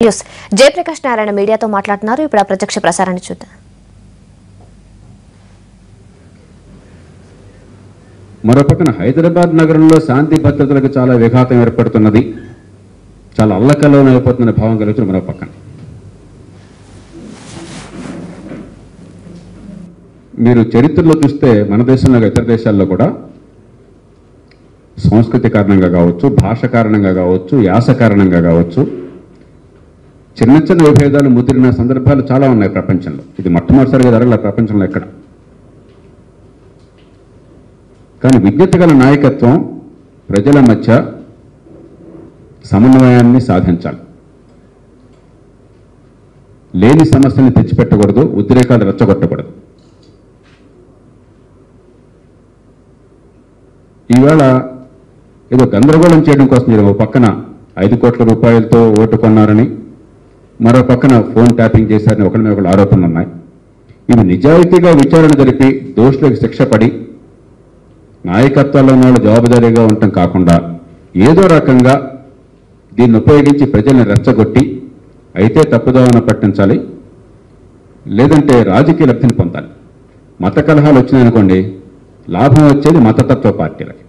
News Jayaprakash Narayana మీడియాతో మాట్లాడుతున్నారు. ఇప్పుడు ఆ ప్రత్యక్ష ప్రసారాన్ని చూద్దాం. మరోపక్కన హైదరాబాద్ నగరంలో శాంతి భద్రతలకు చాలా విఘాతం ఏర్పడుతున్నది, చాలా అల్లకల్లోలం అయిపోతున్న భావం కలుగుతుంది. మరోపక్కన మీరు చరిత్రలో చూస్తే మన దేశంలో ఇతర దేశాల్లో కూడా సంస్కృతి కారణంగా కావచ్చు, భాష కారణంగా కావచ్చు, యాస కారణంగా కావచ్చు, చిన్న చిన్న విభేదాలు ముదిరిన సందర్భాలు చాలా ఉన్నాయి ప్రపంచంలో. ఇది మొట్టమొదటిసారిగా జరగల ప్రపంచంలో ఎక్కడ. కానీ విజ్ఞత గల నాయకత్వం ప్రజల మధ్య సమన్వయాన్ని సాధించాలి. లేని సమస్యని తెచ్చిపెట్టకూడదు, ఉద్రేకాలు రెచ్చగొట్టకూడదు. ఈవేళ ఏదో గందరగోళం చేయడం కోసం ఓ పక్కన 5 కోట్ల రూపాయలతో ఓటు కొన్నారని, మరో పక్కన ఫోన్ ట్యాపింగ్ చేశారని ఒకరి మీద ఒకరు ఆరోపణలు ఉన్నాయి. ఇవి నిజాయితీగా విచారణ జరిపి దోషులకు శిక్ష పడి నాయకత్వాల్లో ఉన్న వాళ్ళు జవాబుదారీగా ఉండటం కాకుండా ఏదో రకంగా దీన్ని ఉపయోగించి ప్రజల్ని రెచ్చగొట్టి అయితే తప్పుదోవన పట్టించాలి, లేదంటే రాజకీయ లబ్ధిని పొందాలి. మత కలహాలు వచ్చినాయనుకోండి, లాభం వచ్చేది మతతత్వ పార్టీలకి.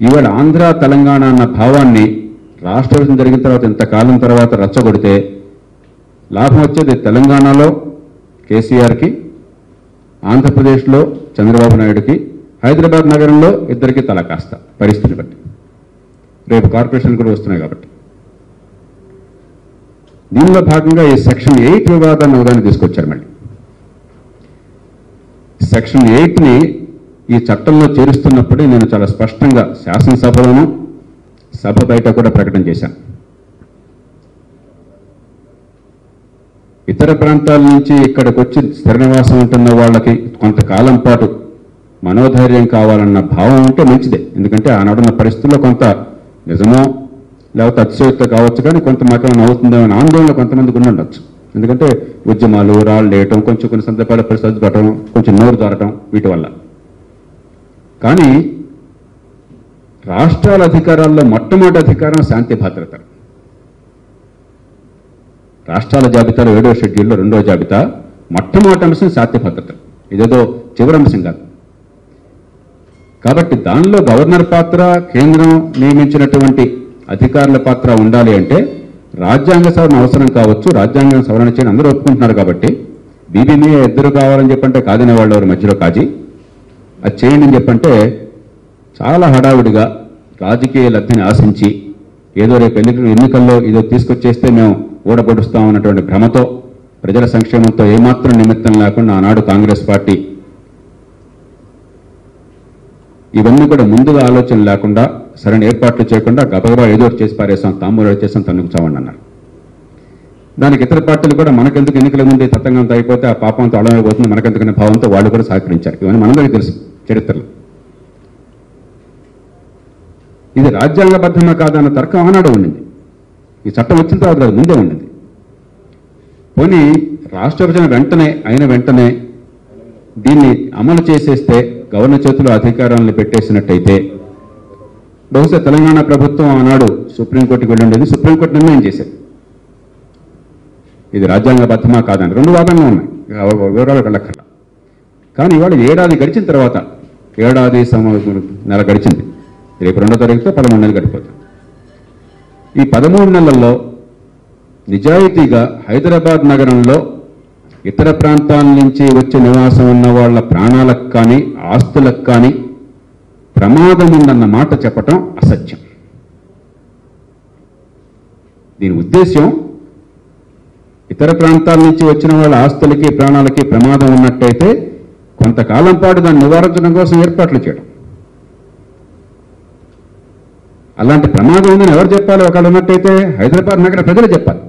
ఇవాళ ఆంధ్ర తెలంగాణ అన్న భావాన్ని రాష్ట్ర విభజన జరిగిన తర్వాత ఇంతకాలం తర్వాత రెచ్చగొడితే లాభం వచ్చేది తెలంగాణలో కేసీఆర్కి, ఆంధ్రప్రదేశ్లో చంద్రబాబు నాయుడుకి, హైదరాబాద్ నగరంలో ఇద్దరికి తల కాస్త పరిస్థితిని బట్టి. రేపు కార్పొరేషన్ కూడా వస్తున్నాయి కాబట్టి దీనిలో భాగంగా ఈ సెక్షన్ 8 వివాదాన్ని ఉదాహరణ తీసుకొచ్చారు. మళ్ళీ సెక్షన్ 8ని ఈ చట్టంలో చేరుస్తున్నప్పుడే నేను చాలా స్పష్టంగా శాసనసభలోనూ సభ బయట కూడా ప్రకటన చేశాను. ఇతర ప్రాంతాల నుంచి ఇక్కడికి వచ్చి స్థిర నివాసం ఉంటున్న వాళ్ళకి కొంతకాలం పాటు మనోధైర్యం కావాలన్న భావం ఉంటే మంచిదే. ఎందుకంటే ఆనాడున్న పరిస్థితుల్లో కొంత నిజమో లేకపోతే అతిశయోక్త కావచ్చు, కానీ కొంత మాకేమైనా అవుతుందో అనే ఆందోళన కొంతమందికి ఉండొచ్చు. ఎందుకంటే ఉద్యమాలు, రాళ్ళు వేయటం, కొంచెం కొన్ని సందర్భాల పరిస్థితి పట్టడం, కొంచెం నోరు దారటం, వీటి వల్ల. కానీ రాష్ట్రాల అధికారాల్లో మొట్టమొదటి అధికారం శాంతి భద్రత. రాష్ట్రాల జాబితాలో 7వ షెడ్యూల్లో 2వ జాబితా మొట్టమొదటి అంశం శాంతి భద్రత. ఇదేదో చివరి అంశం కాదు. కాబట్టి దానిలో గవర్నర్ పాత్ర, కేంద్రం నియమించినటువంటి అధికారుల పాత్ర ఉండాలి. అంటే రాజ్యాంగ సవరణ అవసరం కావచ్చు, రాజ్యాంగం సవరణ చేయని అందరూ ఒప్పుకుంటున్నారు. కాబట్టి బీబీమీ ఇద్దరు కావాలని చెప్పంటే కాదనే వాళ్ళు ఎవరు మధ్యలో కాజీ అది చేయండి అని చెప్పంటే చాలా హడావుడిగా రాజకీయ లబ్ధిని ఆశించి ఏదో రేపు ఎన్నికల్లో ఏదో తీసుకొచ్చేస్తే మేము ఓడగొడుస్తామన్నటువంటి భ్రమతో, ప్రజల సంక్షేమంతో ఏమాత్రం నిమిత్తం లేకుండా ఆనాడు కాంగ్రెస్ పార్టీ ఇవన్నీ కూడా ముందుగా ఆలోచన లేకుండా, సరైన ఏర్పాట్లు చేయకుండా గబగబా ఏదో చేసి పారేసాం, తామూరు చేసాం, తన్నుకుచామని అన్నారు. దానికి ఇతర పార్టీలు కూడా మనకెందుకు ఎన్నికల ముందు తతంగంతో అయిపోతే ఆ పాపంతో అడమైపోతుంది, మనకెందుకనే భావంతో వాళ్ళు కూడా సహకరించారు. ఇవన్నీ మనందరికీ తెలుసు చరిత్రలో. ఇది రాజ్యాంగబద్ధమా కాదన్న తర్కం ఆనాడు ఉండింది. ఈ చట్టం వచ్చిన తర్వాత అది ముందే ఉండింది. పోనీ రాష్ట్ర విభజన అయిన వెంటనే దీన్ని అమలు చేసేస్తే, గవర్నర్ చేతిలో అధికారాలను పెట్టేసినట్టయితే బహుశా తెలంగాణ ప్రభుత్వం ఆనాడు సుప్రీంకోర్టుకి వెళ్ళి ఉండేది. సుప్రీంకోర్టు నిర్ణయం చేసేది ఇది రాజ్యాంగబద్ధమా కాదని. 2 వాదనలు ఉన్నాయి, వివరాలు వెళ్ళక్కర్లా. కానీ ఇవాళ ఏడాది గడిచిన తర్వాత, ఏడాది నెల గడిచింది, రేపు 2వ తారీఖుతో 13 నెలలు గడిపోతుంది. ఈ 13 నెలల్లో నిజాయితీగా హైదరాబాద్ నగరంలో ఇతర ప్రాంతాల నుంచి వచ్చి నివాసం ఉన్న వాళ్ళ ప్రాణాలకు కానీ ఆస్తులకు కానీ ప్రమాదం ఉందన్న మాట చెప్పటం అసత్యం. దీని ఉద్దేశ్యం ఇతర ప్రాంతాల నుంచి వచ్చిన వాళ్ళ ఆస్తులకి ప్రాణాలకి ప్రమాదం ఉన్నట్టయితే కొంతకాలం పాటు దాన్ని నివారించడం కోసం ఏర్పాట్లు చేయడం. అలాంటి ప్రమాదం ఉందని ఎవరు చెప్పాలి? ఒకళ్ళు ఉన్నట్టయితే హైదరాబాద్ నగర ప్రజలు చెప్పాలి,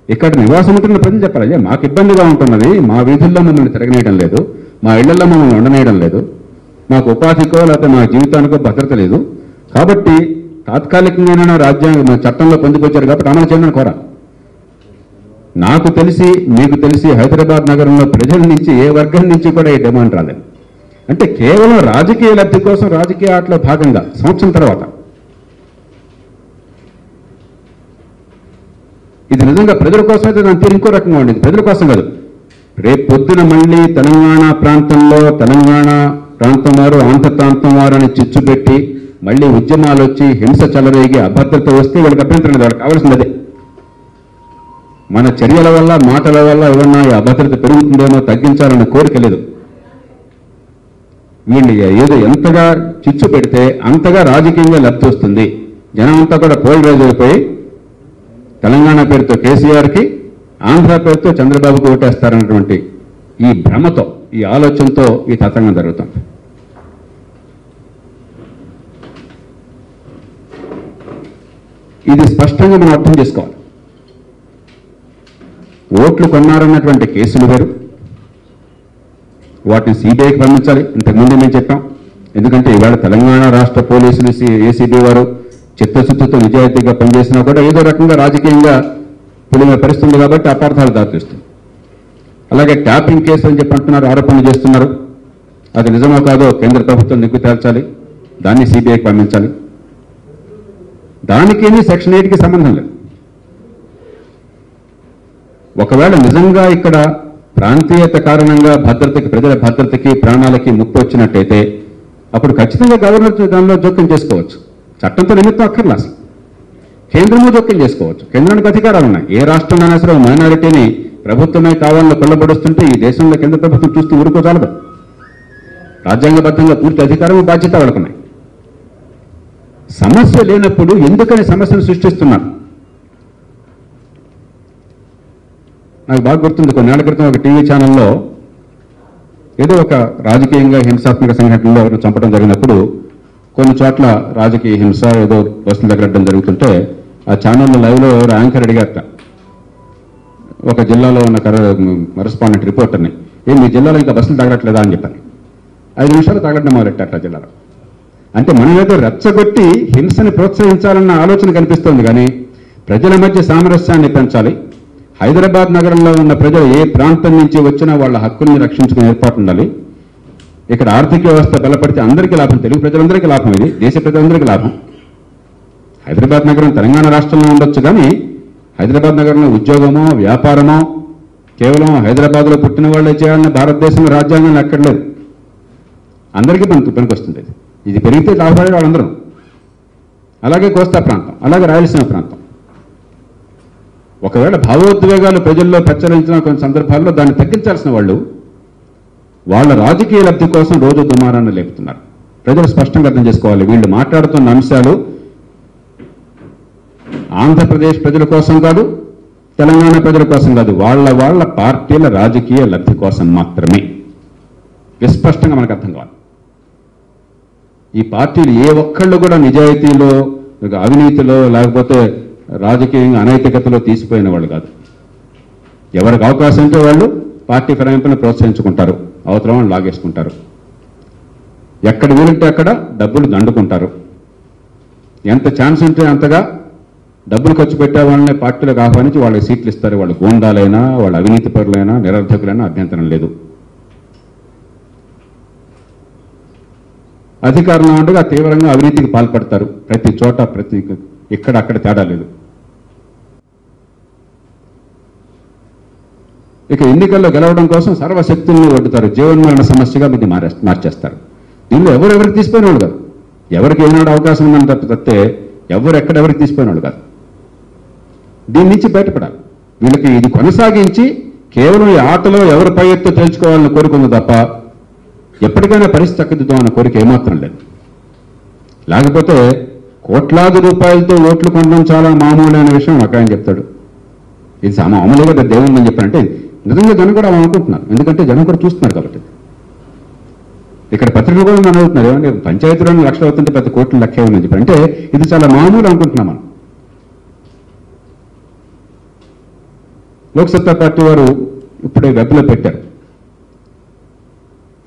ఇక్కడ నివాసం ఉంటున్న ప్రజలు చెప్పాలి. అయ్యా మాకు ఇబ్బందిగా ఉంటున్నది, మా వీధుల్లో మమ్మల్ని తిరగనేయడం లేదు, మా ఇళ్లలో మమ్మల్ని ఉండనేయడం లేదు, మాకు ఉపాధికో లేకపోతే మా జీవితానికో భద్రత లేదు, కాబట్టి తాత్కాలికంగా రాజ్యాంగ చట్టంలో పొందుకొచ్చారు కాబట్టి అమలు చేయమని కోరా. నాకు తెలిసి, మీకు తెలిసి హైదరాబాద్ నగరంలో ప్రజల నుంచి ఏ వర్గం నుంచి కూడా ఈ డిమాండ్ రాలేదు. అంటే కేవలం రాజకీయ లబ్ధి కోసం, రాజకీయ ఆటలో భాగంగా సంవత్సరం తర్వాత ఇది నిజంగా ప్రజల కోసం అయితే దాని తీరు ఇంకో రకంగా ఉండేది. ప్రజల కోసం కాదు. రేపు పొద్దున మళ్ళీ తెలంగాణ ప్రాంతంలో తెలంగాణ ప్రాంతం వారు ఆంధ్ర ప్రాంతం వారు అని చిచ్చు పెట్టి మళ్ళీ ఉద్యమాలు వచ్చి హింస చెలరేగి అభద్రత వస్తే వీళ్ళకి అభ్యంతరం లేదు. వాళ్ళకి కావాల్సింది అదే. మన చర్యల వల్ల మాటల వల్ల ఏమన్నా ఈ అభద్రత పెరుగుతుందేమో తగ్గించాలన్న కోరిక లేదు. వీళ్ళు ఏదో ఎంతగా చిచ్చు పెడితే అంతగా రాజకీయంగా లబ్ధి వస్తుంది. జనం అంతా కూడా పోలరైజ్ అయిపోయి తెలంగాణ పేరుతో కేసీఆర్కి, ఆంధ్ర పేరుతో చంద్రబాబుకు ఓటేస్తారన్నటువంటి ఈ భ్రమతో, ఈ ఆలోచనతో ఈ తతంగం జరుగుతుంది. ఇది స్పష్టంగా మనం అర్థం చేసుకోవాలి. ఓట్లు కొన్నారన్నటువంటి కేసులు వేరు, వాటిని సిబిఐకి పంపించాలి. ఇంతకుముందు మేము చెప్పాం. ఎందుకంటే ఇవాళ తెలంగాణ రాష్ట్ర పోలీసులు ఏసీబీ వారు చిత్తశుద్ధితో నిజాయితీగా పనిచేసినా కూడా ఏదో రకంగా రాజకీయంగా పులిమే పరిస్థితుంది కాబట్టి అపార్థాలు దారితీస్తుంది. అలాగే ట్యాపింగ్ కేసు అని చెప్పి అంటున్నారు, ఆరోపణలు చేస్తున్నారు. అది నిజమో కాదో కేంద్ర ప్రభుత్వం నిగ్గు తేల్చాలి, దాన్ని సిబిఐకి పంపించాలి. దానికేమీ సెక్షన్ 8కి సంబంధం లేదు. ఒకవేళ నిజంగా ఇక్కడ ప్రాంతీయత కారణంగా భద్రతకి, ప్రజల భద్రతకి, ప్రాణాలకి ముప్పు వచ్చినట్టయితే అప్పుడు ఖచ్చితంగా గవర్నర్ దానిలో జోక్యం చేసుకోవచ్చు. చట్టంతో నిమిత్తం అక్కర్లా. అసలు కేంద్రము జోక్యం చేసుకోవచ్చు. కేంద్రానికి అధికారాలు ఉన్నాయి. ఏ రాష్ట్రంలోనైనా సరే మైనారిటీని ప్రభుత్వమే కావాలని కొల్లబడుస్తుంటే ఈ దేశంలో కేంద్ర ప్రభుత్వం చూస్తూ ఊరుకోచాలదు. రాజ్యాంగబద్ధంగా పూర్తి అధికారము, బాధ్యత వాళ్ళకున్నాయి. సమస్య లేనప్పుడు ఎందుకని సమస్యను సృష్టిస్తున్నారు? నాకు బాగా గుర్తుంది, కొన్నేళ్ల క్రితం ఒక టీవీ ఛానల్లో ఏదో ఒక రాజకీయంగా హింసాత్మక సంఘటనలో ఎవరిని చంపడం జరిగినప్పుడు కొన్ని చోట్ల రాజకీయ హింస ఏదో బస్సులు తగలడం జరుగుతుంటే ఆ ఛానల్లో లైవ్లో యాంకర్ అడిగారట ఒక జిల్లాలో ఉన్న కరెస్పాండెంట్ రిపోర్టర్ని, మీ జిల్లాలో ఇంకా బస్సులు తగలట్లేదా అని చెప్పాను. 5 నిమిషాలు తగలడం మొదలెట్టారట జిల్లాలో. అంటే మనం ఏదో రెచ్చగొట్టి హింసని ప్రోత్సహించాలన్న ఆలోచన కనిపిస్తోంది, కానీ ప్రజల మధ్య సామరస్యాన్ని పెంచాలి. హైదరాబాద్ నగరంలో ఉన్న ప్రజలు ఏ ప్రాంతం నుంచి వచ్చినా వాళ్ళ హక్కుల్ని రక్షించుకునే ఏర్పాటు ఉండాలి. ఇక్కడ ఆర్థిక వ్యవస్థ బలపడితే అందరికీ లాభం, తెలుగు ప్రజలందరికీ లాభం, ఇది దేశ ప్రజలందరికీ లాభం. హైదరాబాద్ నగరం తెలంగాణ రాష్ట్రంలో ఉండొచ్చు, కానీ హైదరాబాద్ నగరంలో ఉద్యోగమో వ్యాపారమో కేవలం హైదరాబాద్లో పుట్టిన వాళ్ళే చేయాలన్న భారతదేశంలో రాజ్యాంగంలో ఎక్కడ లేదు. అందరికీ పనికొస్తుంది. ఇది పెరిగితే లాభపడే వాళ్ళందరూ. అలాగే కోస్తా ప్రాంతం, అలాగే రాయలసీమ ప్రాంతం. ఒకవేళ భావోద్వేగాలు ప్రజల్లో ప్రచురించిన కొన్ని సందర్భాల్లో దాన్ని తగ్గించాల్సిన వాళ్ళు వాళ్ళ రాజకీయ లబ్ధి కోసం రోజు దుమారాన్ని లేపుతున్నారు. ప్రజలు స్పష్టంగా అర్థం చేసుకోవాలి, వీళ్ళు మాట్లాడుతున్న అంశాలు ఆంధ్రప్రదేశ్ ప్రజల కోసం కాదు, తెలంగాణ ప్రజల కోసం కాదు, వాళ్ళ పార్టీల రాజకీయ లబ్ధి కోసం మాత్రమే. విస్పష్టంగా మనకు అర్థం కావాలి. ఈ పార్టీలు ఏ ఒక్కళ్ళు కూడా నిజాయితీలో, అవినీతిలో, లేకపోతే రాజకీయంగా అనైతికతలో తీసిపోయిన వాళ్ళు కాదు. ఎవరికి అవకాశం ఉంటే వాళ్ళు పార్టీ ఫిరాయింపులను ప్రోత్సహించుకుంటారు, అవతలం లాగేసుకుంటారు. ఎక్కడ వీలుంటే అక్కడ డబ్బులు దండుకుంటారు. ఎంత ఛాన్స్ ఉంటే అంతగా డబ్బులు ఖర్చు పెట్టే వాళ్ళని పార్టీలకు ఆహ్వానించి వాళ్ళకి సీట్లు ఇస్తారు. వాళ్ళు గూండాలైనా, వాళ్ళ అవినీతి పరులైనా, నిరర్ధకులైనా అభ్యంతరం లేదు. అధికారంలో ఉండగా తీవ్రంగా అవినీతికి పాల్పడతారు. ప్రతి చోట, ఇక్కడ అక్కడ తేడా లేదు. ఇక ఎన్నికల్లో గెలవడం కోసం సర్వశక్తుల్ని ఒడ్డుతారు. జీవన్మరణ సమస్యగా ఇది మార్చేస్తారు. దీనిలో ఎవరెవరికి తీసిపోయిన వాళ్ళు కాదు. ఎవరికి ఏనాడు అవకాశం ఉందని తప్పితే ఎవరు ఎక్కడెవరికి తీసిపోయిన వాళ్ళు కాదు. దీని నుంచి బయటపడాలి. వీళ్ళకి ఇది కొనసాగించి కేవలం ఈ ఆటలో ఎవరు పై ఎత్తు తేల్చుకోవాలని కోరుకుంది తప్ప ఎప్పటికైనా పరిస్థితి చక్కదిద్దామన్న కోరిక ఏమాత్రం లేదు. లేకపోతే కోట్లాది రూపాయలతో ఓట్లు కొనడం చాలా మామూలు అనే విషయం ఒక ఆయన చెప్తాడు. ఇది మామూలుగా దేవుందని చెప్పారంటే నిజంగా జనం కూడా అనుకుంటున్నారు. ఎందుకంటే జనం కూడా చూస్తున్నారు కాబట్టి. ఇక్కడ పత్రికలు కూడా మనం అవుతున్నారు, ఏమంటే పంచాయతీలోని లక్షలు అవుతుంటే పెద్ద కోట్లు లెక్క ఏమని చెప్పి అంటే ఇది చాలా మామూలు అనుకుంటున్నాం మనం. లోక్సత్తా పార్టీ వారు ఇప్పుడే వెబ్లో పెట్టారు.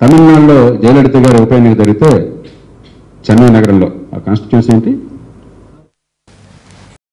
తమిళనాడులో జయలలిత గారి ఉప ఎన్నిక జరిగితే చెన్నై నగరంలో, ఆ కాన్స్టిట్యూన్సీ ఏంటి